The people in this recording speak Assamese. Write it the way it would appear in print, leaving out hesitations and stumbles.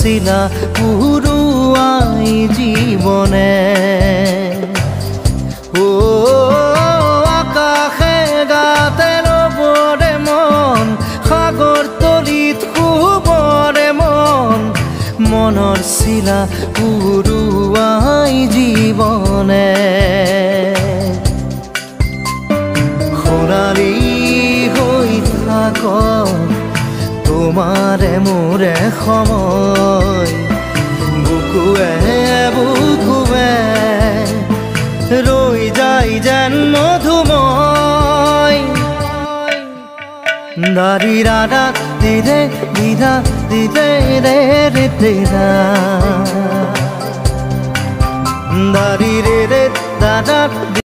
শিলা পুৰুয়াই জীবনে ও আকাশে গাতে ৰবৰে মন সাগৰ তলিত শুবৰে মন মনৰ শিলা পুৰুয়াই জীবনে সোণালী হৈ থাক তোমাৰে মোৰে সময় বুকুৱে বুকুৱে ৰই যাই যেন মধুময় দাৰি ৰাধা দিদে দিদা দিদে ৰে ৰে দিদা দাৰি ৰে ৰে দাদা